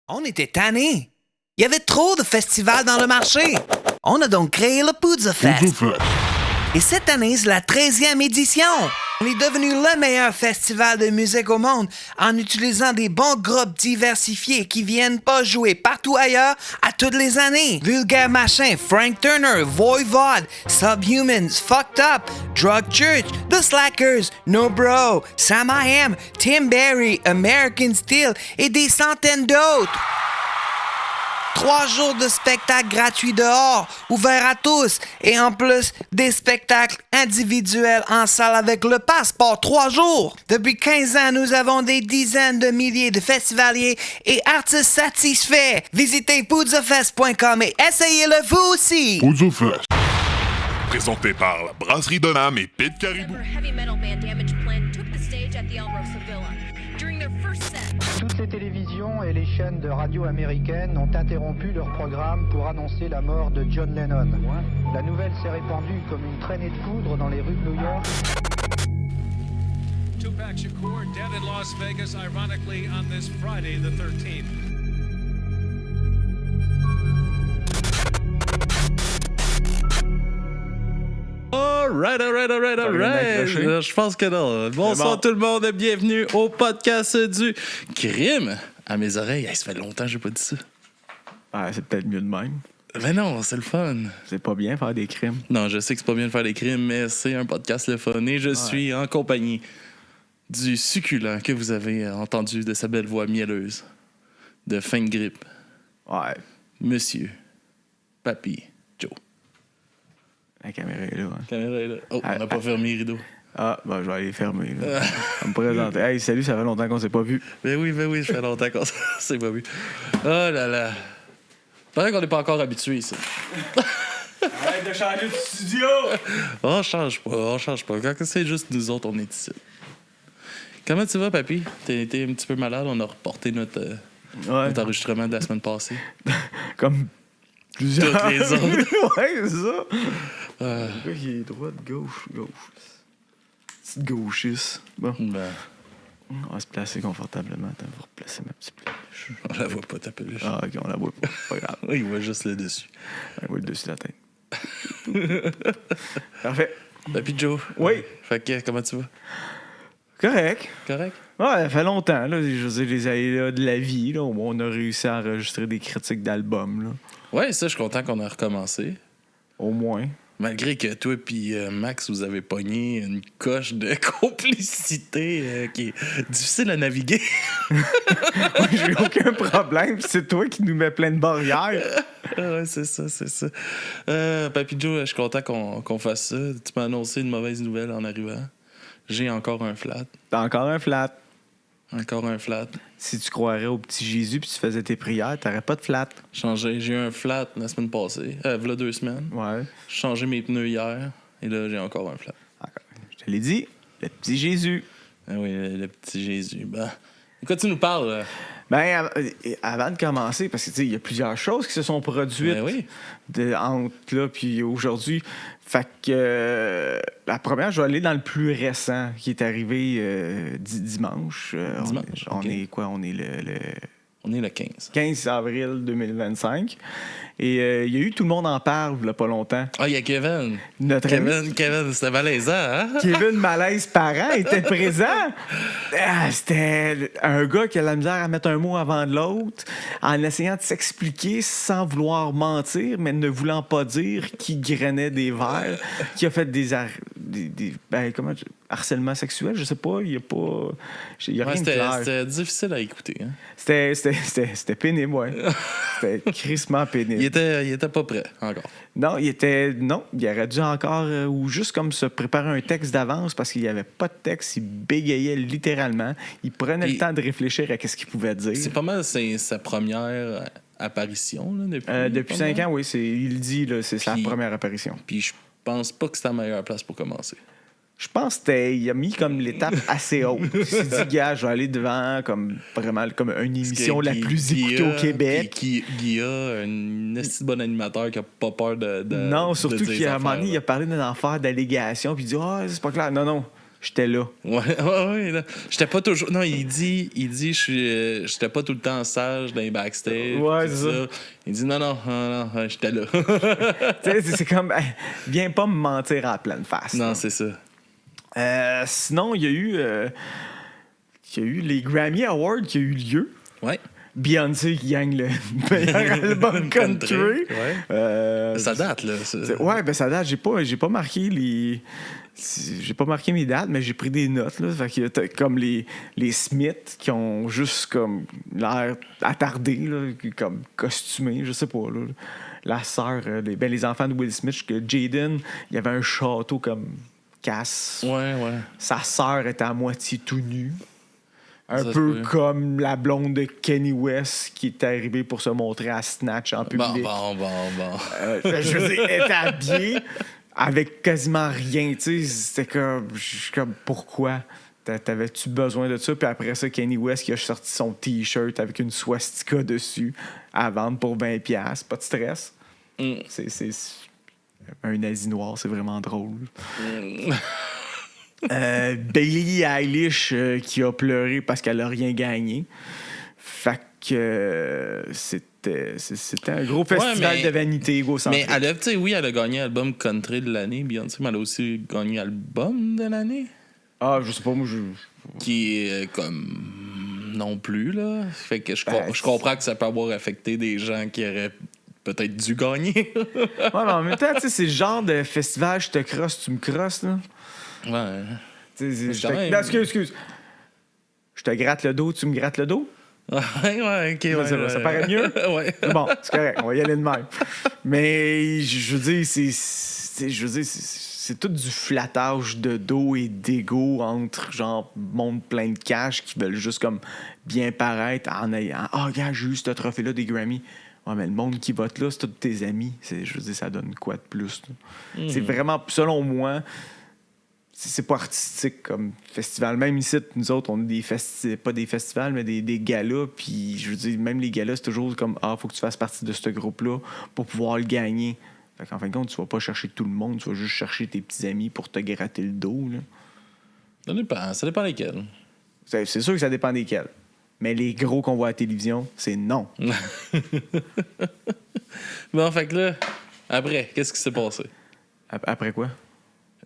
On était tannés. Il y avait trop de festivals dans le marché. On a donc créé le Poudre Fest. Et cette année, c'est la 13e édition. On est devenu le meilleur festival de musique au monde en utilisant des bons groupes diversifiés qui viennent pas jouer partout ailleurs à toutes les années. Vulgaire Machin, Frank Turner, Voivod, Subhumans, Fucked Up, Drug Church, The Slackers, No Bro, Sam I Am, Tim Berry, American Steel et des centaines d'autres. 3 jours de spectacles gratuits dehors, ouverts à tous, et en plus, des spectacles individuels en salle avec le passeport 3 jours. Depuis 15 ans, nous avons des dizaines de milliers de festivaliers et artistes satisfaits. Visitez poudzafest.com et essayez-le vous aussi. Poudre Fest. Présenté par la Brasserie de l'Âme et Pit Caribou. Toutes les télévisions et les chaînes de radio américaines ont interrompu leur programme pour annoncer la mort de John Lennon. La nouvelle s'est répandue comme une traînée de poudre dans les rues de New York. Tupac Shakur dead in Las Vegas, ironically, on this Friday, the 13th. Alright. Je pense que non. Bonsoir tout le monde, bienvenue au podcast du crime. À mes oreilles, ça fait longtemps que j'ai pas dit ça. Ah, c'est peut-être mieux de même. Mais non, c'est le fun. C'est pas bien faire des crimes. Non, je sais que c'est pas bien de faire des crimes, mais c'est un podcast le fun et je suis en compagnie du succulent que vous avez entendu de sa belle voix mielleuse de fin de grippe. Ouais. Monsieur Papy Joe. La caméra est là. Hein. La caméra est là. Oh, on n'a pas fermé les rideaux. Ah, ben je vais aller fermer. Là. On me présenter. Hey, salut, ça fait longtemps qu'on s'est pas vu. Ben oui, ça fait longtemps qu'on s'est pas vu. Oh là là. Paraît qu'on n'est pas encore habitué, ça. Arrête de changer de studio! On change pas. Quand c'est juste nous autres, on est ici. Comment tu vas, papy? T'es un petit peu malade, on a reporté notre enregistrement de la semaine passée. Comme plusieurs. Toutes les autres. Ouais, c'est ça. Le gars qui est droite, gauche. Petite gauchiste. Bon. Ben, On va se placer confortablement. Attends, on va replacer ma petite peluche. on la voit pas, ta peluche. Ah, ok, on la voit pas. Pas grave. Oui, il voit juste le dessus. On voit le dessus de la tête. Parfait. Papy Joe. Oui. Fait que, comment tu vas? Correct. Correct? Ouais, ça fait longtemps, là. Je veux dire, les aléas de la vie, là. On a réussi à enregistrer des critiques d'albums, là. Ouais, ça, je suis content qu'on a recommencé. Au moins. Malgré que toi et Max, vous avez pogné une coche de complicité qui est difficile à naviguer. Moi, j'ai aucun problème. C'est toi qui nous mets plein de barrières. Ouais, c'est ça. Papy Joe, je suis content qu'on fasse ça. Tu m'as annoncé une mauvaise nouvelle en arrivant. J'ai encore un flat. T'as encore un flat. Encore un flat. Si tu croirais au petit Jésus puis tu faisais tes prières, t'aurais pas de flat. J'ai eu un flat la semaine passée. V'là 2 semaines. Ouais. J'ai changé mes pneus hier. Et là, j'ai encore un flat. Je te l'ai dit, le petit Jésus. Ah oui, le petit Jésus. Ben, de quoi tu nous parles? Ben, avant de commencer, parce que tu sais, il y a plusieurs choses qui se sont produites Ben oui. entre là puis aujourd'hui. Fait que la première, je vais aller dans le plus récent qui est arrivé dimanche. Dimanche, On ok. est quoi? On est le On est le 15. 15 avril 2025. Et il y a eu Tout le monde en parle il y a pas longtemps. Ah, il y a Kevin. Notre ami Kevin, c'était malaisant, hein? Kevin Malaise Parent était présent. C'était un gars qui a la misère à mettre un mot avant de l'autre, en essayant de s'expliquer sans vouloir mentir, mais ne voulant pas dire qui grainait des verres, qui a fait harcèlement sexuel, je sais pas, il y a rien de clair. C'était difficile à écouter, hein? C'était pénible, ouais. C'était crissement pénible. Il était pas prêt encore. Non, il aurait dû encore ou juste comme se préparer un texte d'avance parce qu'il n'y avait pas de texte, il bégayait littéralement, il prenait le temps de réfléchir à ce qu'il pouvait dire. C'est pas mal sa première apparition là, depuis 5 ans, oui, il dit là, c'est sa première apparition. Puis je pense pas que c'est la meilleure place pour commencer. Je pense qu'il a mis comme l'étape assez haute. Il s'est dit, gars, je vais aller devant comme vraiment comme une émission la plus écoutée au Québec. Guy a un esti de bon animateur qui a pas peur de non, surtout dire qu'à un moment donné, il a affaires, parlé d'une affaire d'allégation, puis il dit, c'est pas clair. Non, j'étais là. Ouais, là. J'étais pas toujours. Non, il dit, j'étais pas tout le temps sage dans les backstage. Ouais, c'est ça. Il dit, non, j'étais là. Tu sais, c'est comme, viens pas me mentir à la pleine face. Non, là. c'est ça. Sinon, il y a eu les Grammy Awards qui ont eu lieu. Ouais. Beyoncé qui gagne le meilleur album country. Ouais. Ça date, là. Ouais, ben ça date. J'ai pas marqué mes dates, mais j'ai pris des notes. Là. Fait que t'as comme les Smiths qui ont juste comme l'air attardés, là, comme costumés, je sais pas. Là. La sœur, les enfants de Will Smith, que Jaden, il y avait un château comme Cass. Ouais. Sa sœur était à moitié tout nue. Un Ça peu comme la blonde de Kanye West qui est arrivée pour se montrer à Snatch en public. Bon. Je veux dire, elle était habillée avec quasiment rien. Tu sais, c'était comme pourquoi? T'avais-tu besoin de ça? Puis après ça, Kanye West qui a sorti son T-shirt avec une swastika dessus à vendre pour 20$. Pas de stress. C'est un nazi noir, c'est vraiment drôle. Billie Eilish qui a pleuré parce qu'elle a rien gagné. Fait que c'était un gros festival de vanité égocentrique. Mais elle a gagné album country de l'année, Beyoncé, mais elle a aussi gagné album de l'année. Ah, je sais pas, moi qui est comme non plus, là. Fait que je comprends que ça peut avoir affecté des gens qui auraient peut-être dû gagner. Ouais, mais en même temps, tu sais, c'est le genre de festival je te crosse, tu me crosses, là. Ouais. Non, excuse. Je te gratte le dos, tu me grattes le dos? Ouais, ok. Ouais, ça paraît mieux? Ouais. Bon, c'est correct, on va y aller de même. Mais je veux dire, c'est tout du flattage de dos et d'ego entre genre monde plein de cash qui veulent juste comme bien paraître en ayant regarde, j'ai eu ce trophée-là des Grammy. Ouais, mais le monde qui vote là, c'est tous tes amis. Je veux dire, ça donne quoi de plus? C'est vraiment, selon moi, c'est pas artistique comme festival. Même ici, nous autres, on a pas des festivals, mais des galas. Puis, je veux dire, même les galas, c'est toujours comme faut que tu fasses partie de ce groupe-là pour pouvoir le gagner. Fait qu'en fin de compte, tu vas pas chercher tout le monde, tu vas juste chercher tes petits amis pour te gratter le dos. Là. Ça dépend lesquels. C'est sûr que ça dépend desquels. Mais les gros qu'on voit à la télévision, c'est non. Bon, fait que là, après, qu'est-ce qui s'est passé? Après quoi?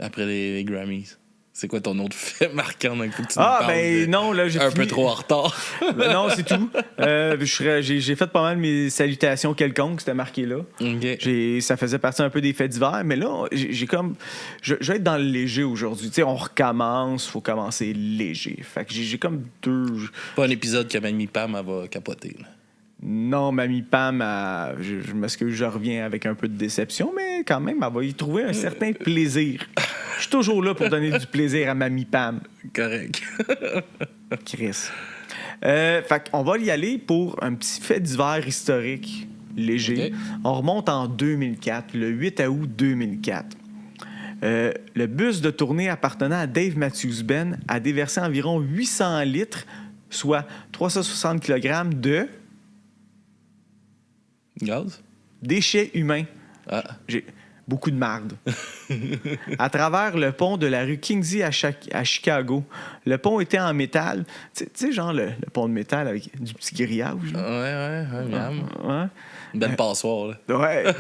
Après les Grammys. C'est quoi ton autre fait marquant dans le coup que tu nous parles? Ben non, là, j'ai un fini... peu trop en retard. Non, c'est tout. J'ai fait pas mal mes salutations quelconques, c'était marqué là. Okay. Ça faisait partie un peu des faits divers, mais là, je vais être dans le léger aujourd'hui. Tu sais, on recommence, faut commencer léger. Fait que j'ai comme deux... Pas un épisode que Mamie Pam elle va capoter, là. Non, Mamie Pam, je m'excuse, je reviens avec un peu de déception, mais quand même, elle va y trouver un certain plaisir. Je suis toujours là pour donner du plaisir à Mamie Pam. Correct. Chris. Fait qu'on va y aller pour un petit fait divers historique léger. Okay. On remonte en 2004, le 8 août 2004. Le bus de tournée appartenant à Dave Matthews Band a déversé environ 800 litres, soit 360 kg de... Gaz? Déchets humains. J'ai beaucoup de marde. À travers le pont de la rue Kingsley à Chicago. Le pont était en métal. Tu sais, genre le pont de métal avec du petit grillage. Ouais, miam. Ouais. Une belle passoire, là. Ouais,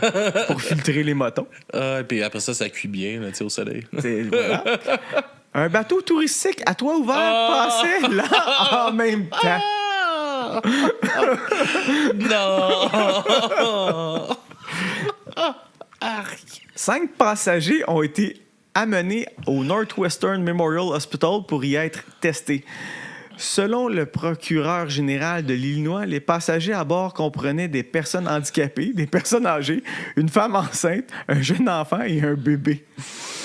pour filtrer les motons. Et puis après ça cuit bien, là, au soleil. Voilà. Un bateau touristique à toit ouvert passait là en même temps. Non! 5 passagers ont été amenés au Northwestern Memorial Hospital pour y être testés. Selon le procureur général de l'Illinois, les passagers à bord comprenaient des personnes handicapées, des personnes âgées, une femme enceinte, un jeune enfant et un bébé.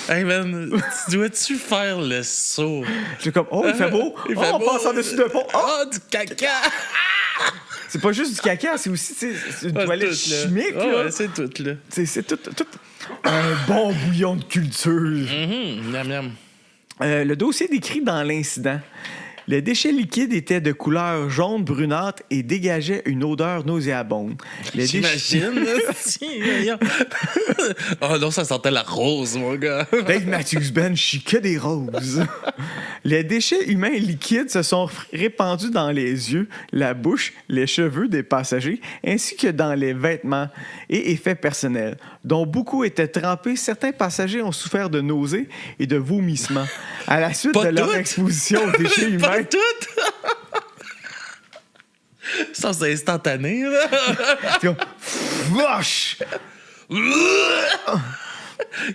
Hey man, tu dois-tu faire le saut? Je suis comme, il fait beau. On passe en dessus de pont. Du caca! C'est pas juste du caca, c'est aussi c'est une toilette chimique. Là. Ouais, c'est tout, là. C'est tout un bon bouillon de culture. Miam, miam. Le dossier décrit dans l'incident. Les déchets liquides étaient de couleur jaune brunâtre et dégageaient une odeur nauséabonde. J'imagine, oh non, ça sentait la rose, mon gars. Dave Matthews Band chie que des roses. Les déchets humains liquides se sont répandus dans les yeux, la bouche, les cheveux des passagers, ainsi que dans les vêtements et effets personnels, dont beaucoup étaient trempés. Certains passagers ont souffert de nausées et de vomissements à la suite de leur exposition aux déchets humains. Pas toutes! Ça, c'est instantané, là. Vache!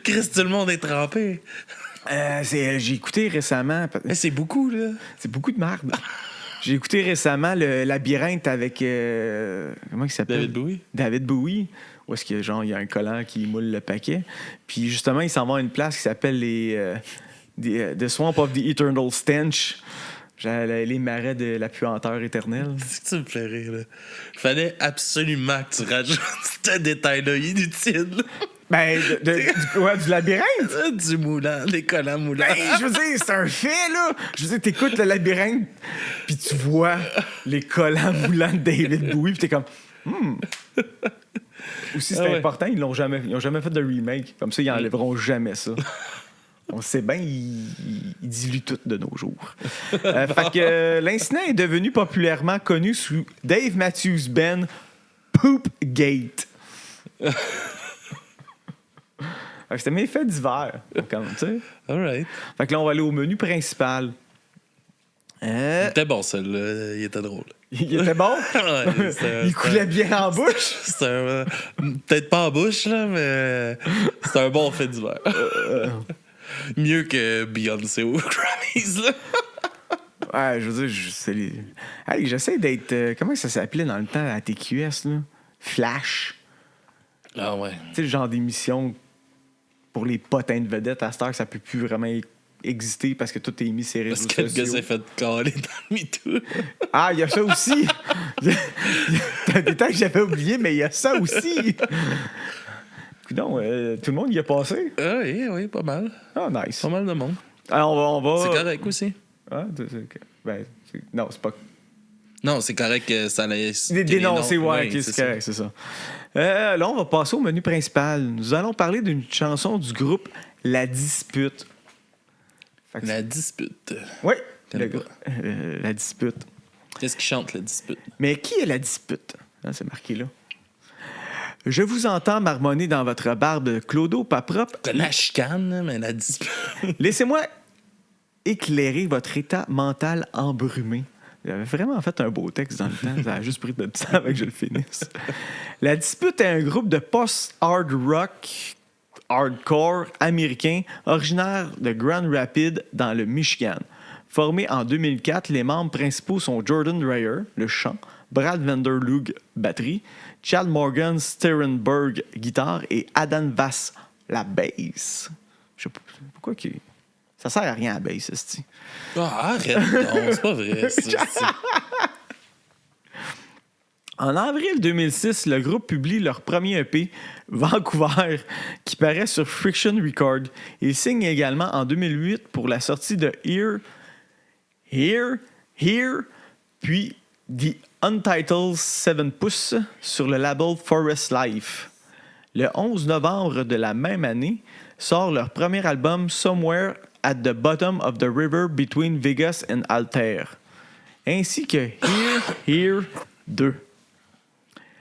Christ, tout le monde est trempé. J'ai écouté récemment... Mais c'est beaucoup, là. C'est beaucoup de merde. J'ai écouté récemment le Labyrinthe avec... comment il s'appelle? David Bowie. Où est-ce qu'il y a un collant qui moule le paquet. Puis justement, il s'en va à une place qui s'appelle The Swamp of the Eternal Stench. Les marais de la puanteur éternelle. C'est que tu me fais rire, là. Il fallait absolument que tu rajoutes ce détail-là inutile. Ben, du labyrinthe? Du moulant, des collants moulants. Ben, je veux dire, c'est un fait, là. Je veux dire, t'écoutes le labyrinthe, puis tu vois les collants moulants de David Bowie, puis t'es comme... Aussi, c'est important, ils n'ont jamais fait de remake. Comme ça, ils n'enlèveront jamais ça. On sait bien, ils diluent tout de nos jours. Fait que l'incident est devenu populairement connu sous Dave Matthews Band Poopgate. C'était mes faits d'hiver, comme tu sais. All right. Fait que là, on va aller au menu principal. C'était bon, celle-là. Il était drôle. Il était bon? Ouais, il coulait bien en bouche? Peut-être pas en bouche, là, mais c'est un bon fait d'hiver. Mieux que Beyoncé ou Grammys, là. Ouais, je veux dire, hey, j'essaie d'être... comment ça s'appelait dans le temps à TQS, là? Flash. Ah ouais. Tu sais, le genre d'émission pour les potins de vedettes à cette heure, ça peut plus vraiment exister parce que tout est mis sur les réseaux sociaux. Parce que le gars s'est fait caler dans le MeToo. Ah, il y a ça aussi! C'est un détail que j'avais oublié, mais il y a ça aussi! Non, tout le monde y a passé. Oui, pas mal. Ah, nice. Pas mal de monde. Alors, on va... C'est correct aussi. Ah, non, c'est pas... Non, c'est correct que ça laisse... Dénoncer, ouais, c'est correct, c'est ça. Là, on va passer au menu principal. Nous allons parler d'une chanson du groupe La Dispute. La Dispute. Oui, La Dispute. Qu'est-ce qui chante, La Dispute? Mais qui est La Dispute? Ah, c'est marqué là. Je vous entends marmonner dans votre barbe clodo pas propre. C'est la chicane, mais La Dispute. Laissez-moi éclairer votre état mental embrumé. J'avais vraiment fait un beau texte dans le temps. Ça a juste pris de temps avant que je le finisse. La Dispute est un groupe de post-hard rock hardcore américain originaire de Grand Rapids dans le Michigan. Formé en 2004, les membres principaux sont Jordan Dreyer, le chant, Brad Vanderlug, batterie, Chad Morgan Sterenberg, guitare et Adam Vass, la bass. Je sais pas pourquoi ça sert à rien la bass, c'est-tu. Ah, arrête, non, c'est pas vrai. En avril 2006, le groupe publie leur premier EP, Vancouver, qui paraît sur Friction Records. Ils signent également en 2008 pour la sortie de Here, puis The Untitled 7 pouces sur le label Forest Life. Le 11 novembre de la même année, sort leur premier album Somewhere at the Bottom of the River Between Vegas and Altair, ainsi que Here 2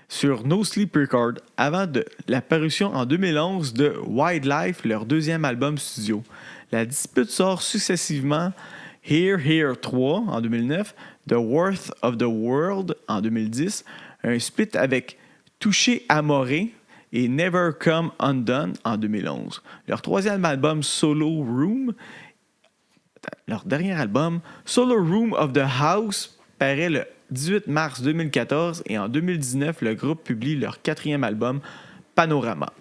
sur No Sleep Record, avant la parution en 2011 de Wildlife, leur deuxième album studio. La Dispute sort successivement Here 3 en 2009, The Worth of the World en 2010, un split avec Touché Amoré et Never Come Undone en 2011. Leur troisième album Solo Room, leur dernier album Solo Room of the House, paraît le 18 mars 2014 et en 2019, le groupe publie leur quatrième album Panorama.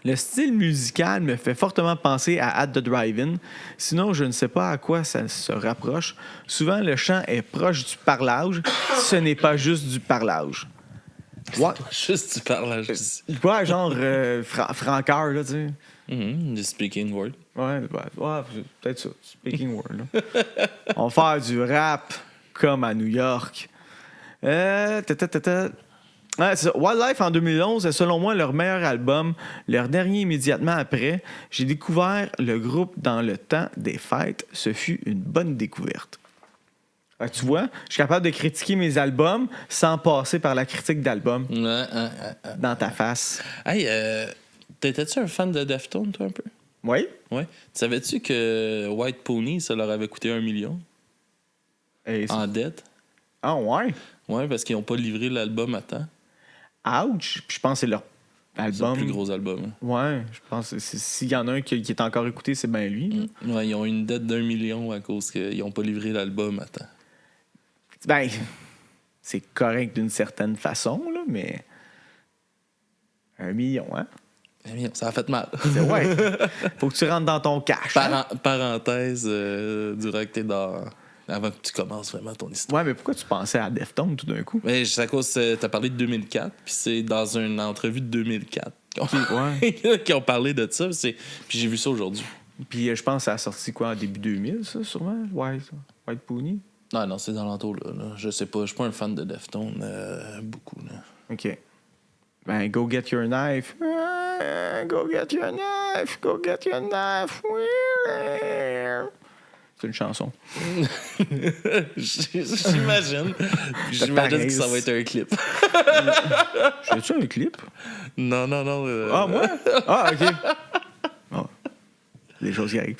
Le style musical me fait fortement penser à At the Drive-In, sinon je ne sais pas à quoi ça se rapproche. Souvent, le chant est proche du parlage, ce n'est pas juste du parlage. Ouais. Juste du parlage. Ouais, genre Francoeur, là, tu sais. Du speaking word. Ouais, peut-être ça. Speaking word. Là. On va faire du rap comme à New York. Ouais, c'est ça. Wildlife en 2011 est selon moi leur meilleur album. Leur dernier immédiatement après. J'ai découvert le groupe dans le temps des fêtes. Ce fut une bonne découverte. Tu vois, je suis capable de critiquer mes albums sans passer par la critique d'album dans ta face. Hey, t'étais-tu un fan de Deftones, toi, un peu? Oui? Ouais. Savais-tu que White Pony, ça leur avait coûté 1 million en dette? Ah ouais? Ouais, parce qu'ils n'ont pas livré l'album à temps. Ouch! Puis je pense que c'est leur album. C'est leur plus gros album. Hein. Ouais, je pense que s'il y en a un qui est encore écouté, c'est bien lui. Ouais, ils ont une dette d'1 million à cause qu'ils n'ont pas livré l'album à temps. Ben, c'est correct d'une certaine façon, là, mais 1 million, hein? 1 million, ça a fait mal. Ouais. Faut que tu rentres dans ton cash. Parenthèse, durant que t'es dans... Avant que tu commences vraiment ton histoire. Ouais, mais pourquoi tu pensais à Deftones tout d'un coup? Mais c'est à cause t'as parlé de 2004, puis c'est dans une entrevue de 2004 qu'ils ont parlé de ça. Puis j'ai vu ça aujourd'hui. Puis je pense que ça a sorti quoi, en début 2000, ça, sûrement? White Pony? Non, c'est dans l'entour, là. Je sais pas, je suis pas un fan de Deftones, beaucoup, là. OK. Ben, go get your knife. Go get your knife. Go get your knife. C'est une chanson. J'imagine. J'imagine que ça va être un clip. J'ai-tu un clip? Non. Ah, moi? Ah, OK. Oh. Les choses qui arrivent.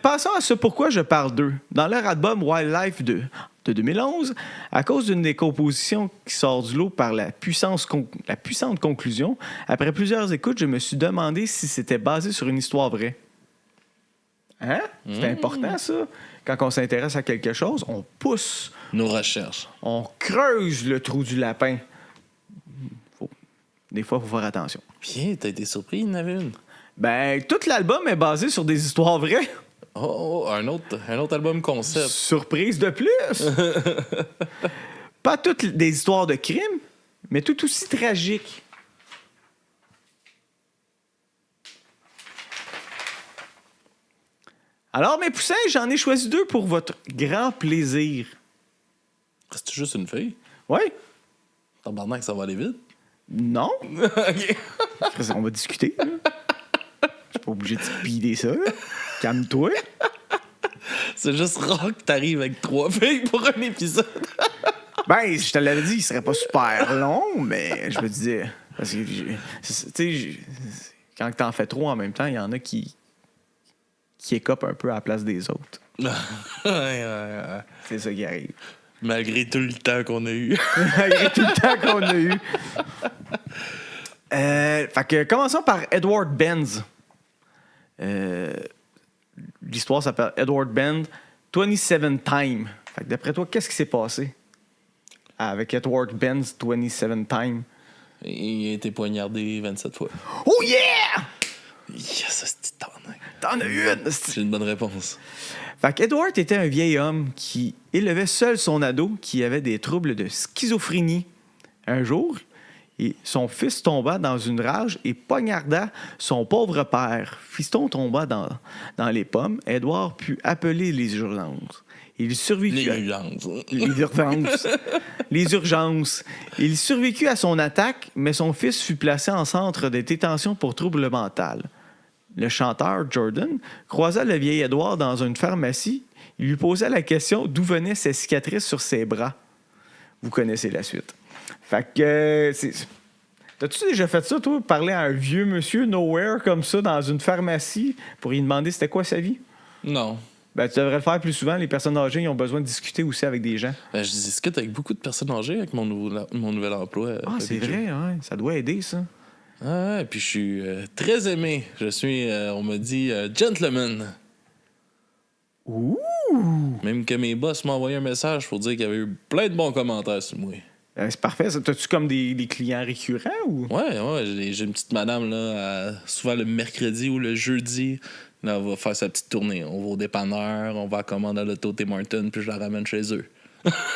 Passons à ce pourquoi je parle d'eux. Dans leur album Wildlife de 2011, à cause d'une des compositions qui sort du lot par la puissante conclusion, après plusieurs écoutes, je me suis demandé si c'était basé sur une histoire vraie. Hein? C'est important, ça. Quand on s'intéresse à quelque chose, on pousse. Nos recherches. On creuse le trou du lapin. Des fois, il faut faire attention. Bien, t'as été surpris, il y en avait une. Ben, tout l'album est basé sur des histoires vraies. Oh, un autre album concept. Surprise de plus! Pas toutes des histoires de crimes, mais tout aussi tragiques. Alors, mes poussins, j'en ai choisi 2 pour votre grand plaisir. C'est juste une fille? Oui? Tabarnak, ça va aller vite? Non. OK. On va discuter. Je suis pas obligé de speeder ça. Calme-toi. C'est juste rare que t'arrives avec 3 filles pour un épisode. Ben, je te l'avais dit, il serait pas super long, mais je me disais... Parce que, tu sais, quand t'en fais trop en même temps, il y en a qui écopent un peu à la place des autres. C'est ça qui arrive. Malgré tout le temps qu'on a eu. Malgré tout le temps qu'on a eu. Fait que commençons par Edward Benz. L'histoire s'appelle Edward Benz 27 Time. Fait que d'après toi, qu'est-ce qui s'est passé avec Edward Benz 27 Time? Il a été poignardé 27 fois. Oh yeah! Yes, c'est tannant. T'en as une! C'est une bonne réponse. Fait qu'Edward était un vieil homme qui élevait seul son ado qui avait des troubles de schizophrénie. Un jour, son fils tomba dans une rage et poignarda son pauvre père. Fiston tomba dans les pommes. Edward put appeler les urgences. Il survécut les urgences. Il survécut à son attaque, mais son fils fut placé en centre de détention pour trouble mental. Le chanteur Jordan croisa le vieil Edward dans une pharmacie. Il lui posa la question d'où venaient ses cicatrices sur ses bras. Vous connaissez la suite. Fait que... T'as-tu déjà fait ça, toi, parler à un vieux monsieur nowhere comme ça dans une pharmacie pour lui demander c'était quoi sa vie? Non. Ben, tu devrais le faire plus souvent. Les personnes âgées, ils ont besoin de discuter aussi avec des gens. Ben, je discute avec beaucoup de personnes âgées avec mon nouvel emploi. Ah, c'est vrai, ouais. Ça doit aider, ça. Ah, et puis je suis très aimé. Je suis, on m'a dit, gentleman. Ouh! Même que mes boss m'ont envoyé un message pour dire qu'il y avait eu plein de bons commentaires sur moi. C'est parfait. T'as-tu comme des clients récurrents ou? Ouais, j'ai une petite madame, là, souvent le mercredi ou le jeudi, là, elle va faire sa petite tournée. On va au dépanneur, on va à commande à l'auto Tim Martin, puis je la ramène chez eux.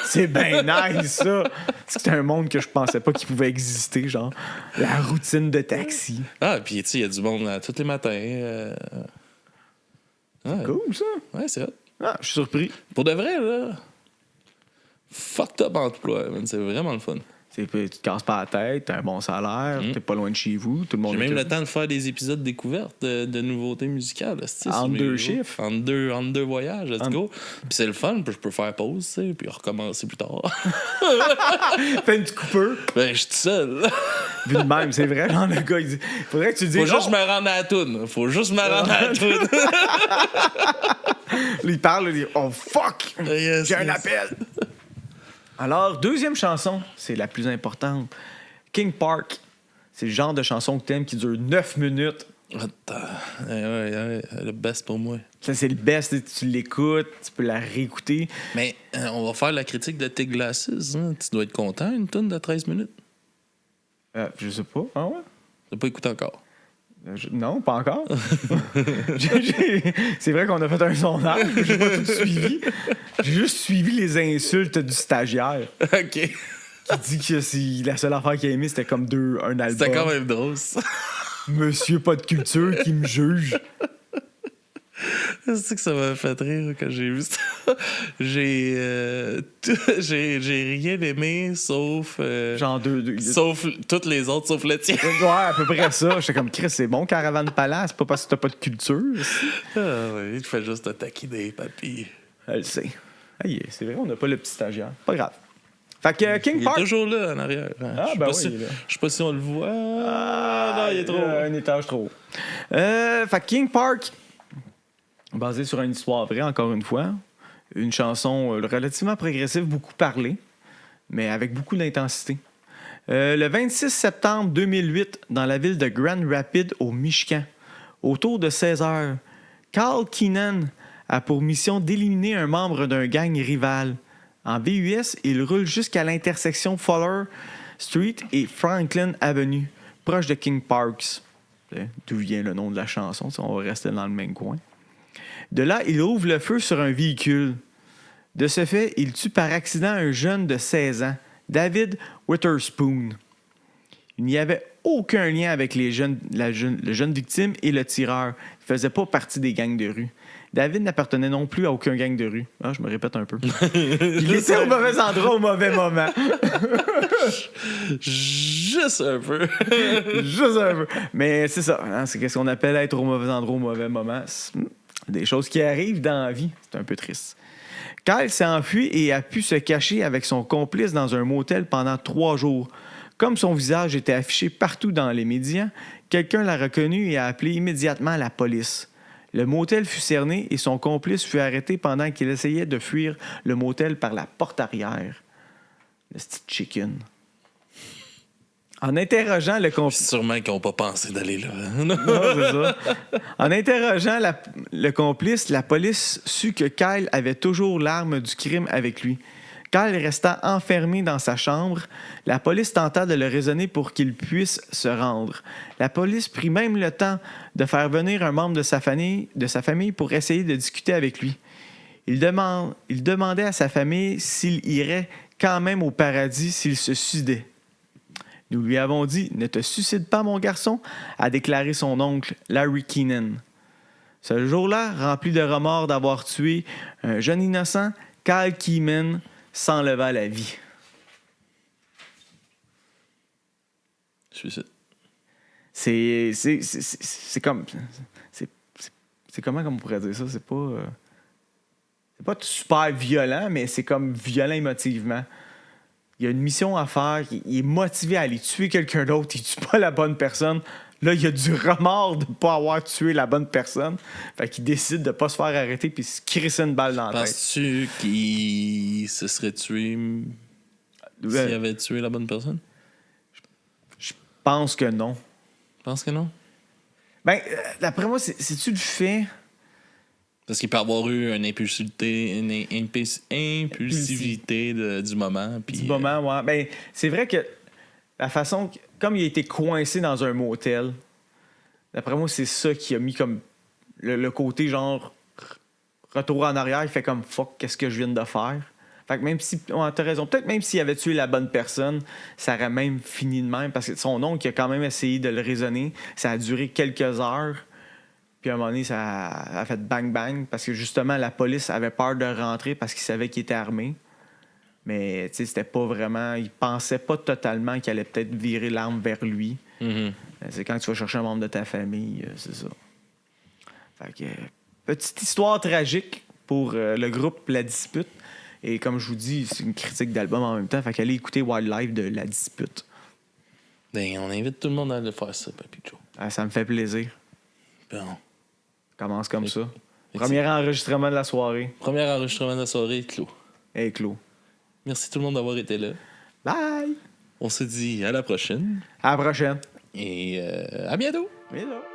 C'est bien nice, ça. C'était un monde que je pensais pas qu'il pouvait exister, genre la routine de taxi. Ah, puis tu sais, il y a du monde là, tous les matins. Ouais. Cool, ça. Ouais, c'est hot. Ah, je suis surpris. Pour de vrai, là, fucked up emploi, man. C'est vraiment le fun. Tu te casses pas la tête, t'as un bon salaire, t'es pas loin de chez vous, tout le monde J'ai est même heureux. le temps de faire des épisodes découvertes de nouveautés musicales. Entre deux chiffres. Entre deux voyages, let's go. Puis c'est le fun, puis je peux faire pause, tu sais, puis recommencer plus tard. Fais une petite coupeur. Ben, je suis tout seul. Vu de même, c'est vrai, genre le gars, il dit. Faudrait que tu dises. Faut juste me rendre à la toune. Faut juste me rendre à la toune. Il parle, il dit oh fuck! Yes, J'ai un yes. appel! Alors, deuxième chanson, c'est la plus importante. King Park. C'est le genre de chanson que t'aimes qui dure 9 minutes. Attends. Ouais, le best pour moi. Ça, c'est le best. Tu l'écoutes, tu peux la réécouter. Mais on va faire la critique de Tes Glasses. Hein. Tu dois être content, une toune de 13 minutes. Je sais pas. Ah ouais? T'as pas écouté encore. Non, pas encore. C'est vrai qu'on a fait un sondage, mais j'ai pas tout suivi. J'ai juste suivi les insultes du stagiaire OK. qui dit que la seule affaire qu'il a aimé, c'était comme un album. C'était quand même drôle, ça. Monsieur pas de culture qui me juge. C'est que ça m'a fait rire quand j'ai vu ça. J'ai rien aimé sauf Genre sauf toutes les autres sauf le tien. Ouais, à peu près ça. J'étais comme, Chris, c'est bon, Caravane Palace, pas parce que t'as pas de culture. Ah ouais, il fait juste te taquiner, papy. Elle le sait. Aïe, c'est vrai, on n'a pas le petit stagiaire. Pas grave. Fait que King Il Park. est toujours là en arrière. Ah, Je sais ben pas oui, si- il est là. Je sais pas si on le voit. Non, il est trop. Un étage trop haut. Fait que King Park, basé sur une histoire vraie, encore une fois. Une chanson relativement progressive, beaucoup parlée, mais avec beaucoup d'intensité. Le 26 septembre 2008, dans la ville de Grand Rapids, au Michigan, autour de 16 heures, Carl Keenan a pour mission d'éliminer un membre d'un gang rival. En VUS, il roule jusqu'à l'intersection Fuller Street et Franklin Avenue, proche de King Parks. D'où vient le nom de la chanson, on va rester dans le même coin. De là, il ouvre le feu sur un véhicule. De ce fait, il tue par accident un jeune de 16 ans, David Witherspoon. Il n'y avait aucun lien avec le jeune victime et le tireur. Il ne faisait pas partie des gangs de rue. David n'appartenait non plus à aucun gang de rue. Ah, je me répète un peu. Il était au mauvais endroit au mauvais moment. Juste un peu. Juste un peu. Mais c'est ça. Hein, c'est ce qu'on appelle être au mauvais endroit au mauvais moment. C'est des choses qui arrivent dans la vie. C'est un peu triste. Kyle s'est enfui et a pu se cacher avec son complice dans un motel pendant 3 jours. Comme son visage était affiché partout dans les médias, quelqu'un l'a reconnu et a appelé immédiatement la police. Le motel fut cerné et son complice fut arrêté pendant qu'il essayait de fuir le motel par la porte arrière. Le petit chicken. En interrogeant le complice... Sûrement qu'ils n'ont pas pensé d'aller là. Non, c'est ça. En interrogeant le complice, la police sut que Kyle avait toujours l'arme du crime avec lui. Kyle resta enfermé dans sa chambre. La police tenta de le raisonner pour qu'il puisse se rendre. La police prit même le temps de faire venir un membre de sa famille pour essayer de discuter avec lui. Il demandait à sa famille s'il irait quand même au paradis s'il se suicidait. Nous lui avons dit « Ne te suicide pas, mon garçon », a déclaré son oncle, Larry Keenan. Ce jour-là, rempli de remords d'avoir tué un jeune innocent, Kyle Keenan s'enleva la vie. Suicide. C'est comme... C'est comment on pourrait dire ça? C'est pas super violent, mais c'est comme violent émotivement. Il y a une mission à faire, il est motivé à aller tuer quelqu'un d'autre, il tue pas la bonne personne. Là, il y a du remords de ne pas avoir tué la bonne personne. Fait qu'il décide de pas se faire arrêter puis se crisser une balle dans la tête. Penses-tu qu'il se serait tué s'il avait tué la bonne personne? Je pense que non. Je pense que non. Ben, d'après moi, c'est-tu le fait... Parce qu'il peut avoir eu une impulsivité du moment. Puis, Du moment, ouais. Ben, c'est vrai que la façon... Comme il a été coincé dans un motel, d'après moi, c'est ça qui a mis comme le côté genre retour en arrière. Il fait comme fuck, qu'est-ce que je viens de faire? Fait que même si, t'as raison, peut-être même s'il avait tué la bonne personne, ça aurait même fini de même, parce que son oncle a quand même essayé de le raisonner. Ça a duré quelques heures, puis à un moment donné, ça a fait bang-bang, parce que justement, la police avait peur de rentrer parce qu'il savait qu'il était armé. Mais, tu sais, c'était pas vraiment... Il pensait pas totalement qu'il allait peut-être virer l'arme vers lui. Mm-hmm. C'est quand tu vas chercher un membre de ta famille, c'est ça. Fait que, petite histoire tragique pour le groupe La Dispute. Et comme je vous dis, c'est une critique d'album en même temps. Fait qu'allez écouter Wildlife de La Dispute. Ben, on invite tout le monde à aller faire ça, Papy Joe. Ah, ça me fait plaisir. Bon. Commence comme ça. Premier enregistrement de la soirée. Premier enregistrement de la soirée, clos. Hey, clos. Merci tout le monde d'avoir été là. Bye! On se dit à la prochaine. À la prochaine. Et à bientôt. Bisous.